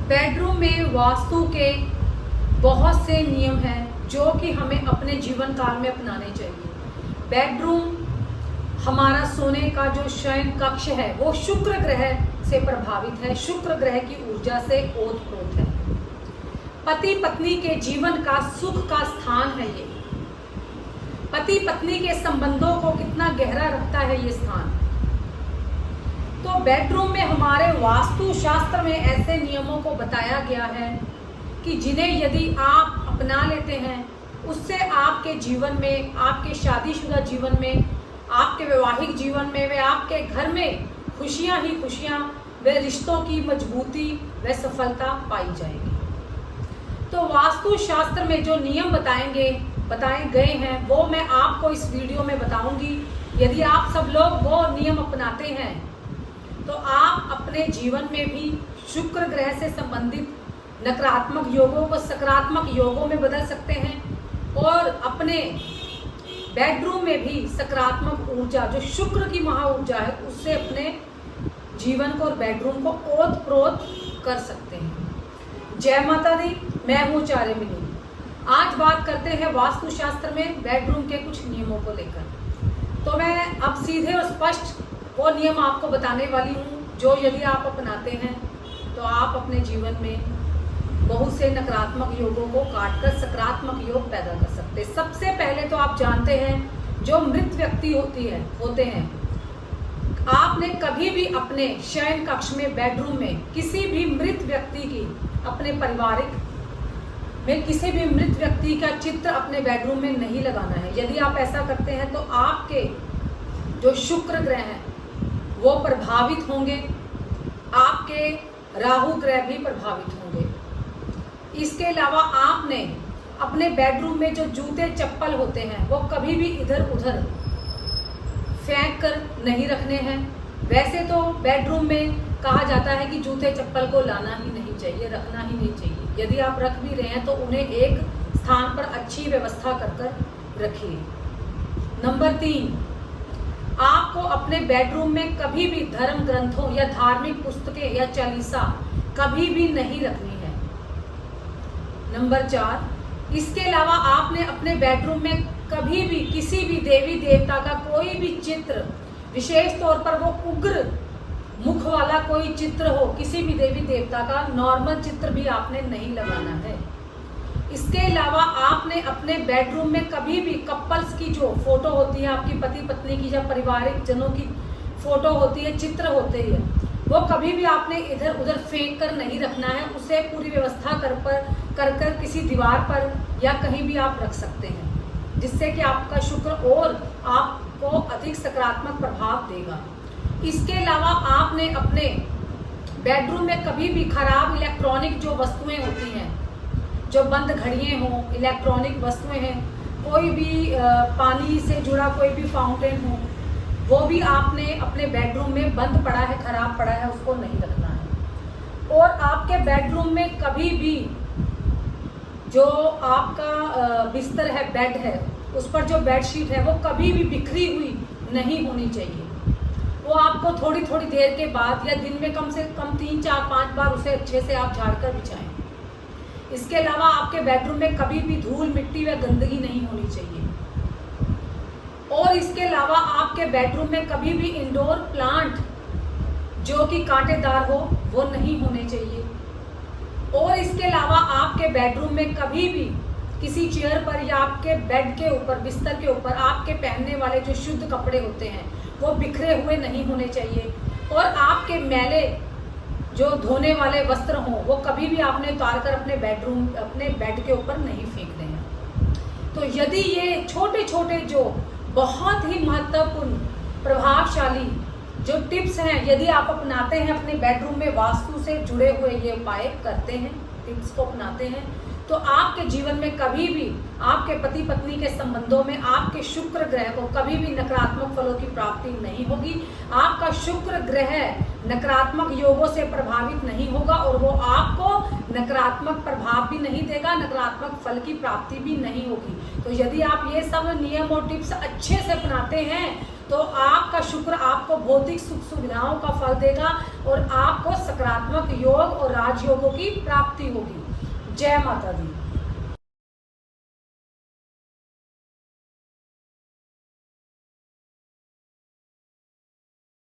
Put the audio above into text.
Bedroom में वास्तु के बहुत से नियम हैं जो कि हमें अपने जीवन काल में अपनाने चाहिए। बेडरूम हमारा सोने का जो शयन कक्ष है वो शुक्र ग्रह से प्रभावित है, शुक्र ग्रह की ऊर्जा से ओतप्रोत है। पति पत्नी के जीवन का सुख का स्थान है ये। पति पत्नी के संबंधों को कितना गहरा रखता है ये स्थान। तो बेडरूम में हमारे वास्तु शास्त्र में ऐसे नियमों को बताया गया है कि जिन्हें यदि आप अपना लेते हैं उससे आपके जीवन में, आपके शादीशुदा जीवन में, आपके वैवाहिक जीवन में व आपके घर में खुशियां ही खुशियां व रिश्तों की मजबूती व सफलता पाई जाएगी। तो वास्तु शास्त्र में जो नियम बताए गए हैं वो मैं आपको इस वीडियो में बताऊंगी। यदि आप सब लोग वो नियम अपनाते हैं तो आप अपने जीवन में भी शुक्र ग्रह से संबंधित नकारात्मक योगों को सकारात्मक योगों में बदल सकते हैं और अपने बेडरूम में भी सकारात्मक ऊर्जा जो शुक्र की महा ऊर्जा है उससे अपने जीवन को और बेडरूम को ओतप्रोत कर सकते हैं। जय माता दी, मैं हूँ चार्यमिनी। आज बात करते हैं वास्तुशास्त्र में बेडरूम के कुछ नियमों को लेकर। तो मैं अब सीधे और स्पष्ट वो नियम आपको बताने वाली हूँ जो यदि आप अपनाते हैं तो आप अपने जीवन में बहुत से नकारात्मक योगों को काटकर सकारात्मक योग पैदा कर सकते हैं। सबसे पहले तो आप जानते हैं जो मृत व्यक्ति होते हैं, आपने कभी भी अपने शयन कक्ष में, बेडरूम में किसी भी मृत व्यक्ति की, अपने पारिवारिक में किसी भी मृत व्यक्ति का चित्र अपने बेडरूम में नहीं लगाना है। यदि आप ऐसा करते हैं तो आपके जो शुक्र ग्रह हैं वो प्रभावित होंगे, आपके राहु ग्रह भी प्रभावित होंगे। इसके अलावा आपने अपने बेडरूम में जो जूते चप्पल होते हैं वो कभी भी इधर उधर फेंक कर नहीं रखने हैं। वैसे तो बेडरूम में कहा जाता है कि जूते चप्पल को लाना ही नहीं चाहिए, रखना ही नहीं चाहिए। यदि आप रख भी रहे हैं तो उन्हें एक स्थान पर अच्छी व्यवस्था कर रखिए। नंबर 3, आपको अपने बेडरूम में कभी भी धर्म ग्रंथों या धार्मिक पुस्तकें या चालीसा कभी भी नहीं रखनी है। नंबर 4, इसके अलावा आपने अपने बेडरूम में कभी भी किसी भी देवी देवता का कोई भी चित्र, विशेष तौर पर वो उग्र मुख वाला कोई चित्र हो, किसी भी देवी देवता का नॉर्मल चित्र भी आपने नहीं लगाना है। इसके अलावा आपने अपने बेडरूम में कभी भी कपल्स की जो फोटो होती है, आपकी पति पत्नी की या पारिवारिक जनों की फोटो होती है, चित्र होते हैं, वो कभी भी आपने इधर उधर फेंक कर नहीं रखना है। उसे पूरी व्यवस्था कर किसी दीवार पर या कहीं भी आप रख सकते हैं, जिससे कि आपका शुक्र और आपको अधिक सकारात्मक प्रभाव देगा। इसके अलावा आपने अपने बेडरूम में कभी भी खराब इलेक्ट्रॉनिक जो वस्तुएं होती हैं, जो बंद घड़ियाँ हों, इलेक्ट्रॉनिक वस्तुएं हैं, कोई भी पानी से जुड़ा कोई भी फाउंटेन हो, वो भी आपने अपने बेडरूम में बंद पड़ा है, खराब पड़ा है, उसको नहीं रखना है। और आपके बेडरूम में कभी भी जो आपका बिस्तर है, बेड है, उस पर जो बेडशीट है वो कभी भी बिखरी हुई नहीं होनी चाहिए। वो आपको थोड़ी थोड़ी देर के बाद या दिन में कम से कम 3, 4, 5 बार उसे अच्छे से आप झाड़ कर बिछाएं। इसके अलावा आपके बेडरूम में कभी भी धूल मिट्टी व गंदगी नहीं होनी चाहिए। और इसके अलावा आपके बेडरूम में कभी भी इंडोर प्लांट जो कि कांटेदार हो वो नहीं होने चाहिए। और इसके अलावा आपके बेडरूम में कभी भी किसी चेयर पर या आपके बेड के ऊपर, बिस्तर के ऊपर आपके पहनने वाले जो शुद्ध कपड़े होते हैं वो बिखरे हुए नहीं होने चाहिए। और आपके मैले जो धोने वाले वस्त्र हों वो कभी भी आपने उतार कर अपने बेड के ऊपर नहीं फेंकने हैं। तो यदि ये छोटे छोटे जो बहुत ही महत्वपूर्ण प्रभावशाली जो टिप्स हैं, यदि आप अपनाते हैं, अपने बेडरूम में वास्तु से जुड़े हुए ये उपाय करते हैं, टिप्स को अपनाते हैं, तो आपके जीवन में कभी भी आपके पति पत्नी के संबंधों में आपके शुक्र ग्रह को कभी भी नकारात्मक फलों की प्राप्ति नहीं होगी। आपका शुक्र ग्रह नकारात्मक योगों से प्रभावित नहीं होगा और वो आपको नकारात्मक प्रभाव भी नहीं देगा, नकारात्मक फल की प्राप्ति भी नहीं होगी। तो यदि आप ये सब नियम और टिप्स अच्छे से अपनाते हैं तो आपका शुक्र आपको भौतिक सुख सुविधाओं का फल देगा और आपको सकारात्मक योग और राजयोगों की प्राप्ति होगी। जय माता दी।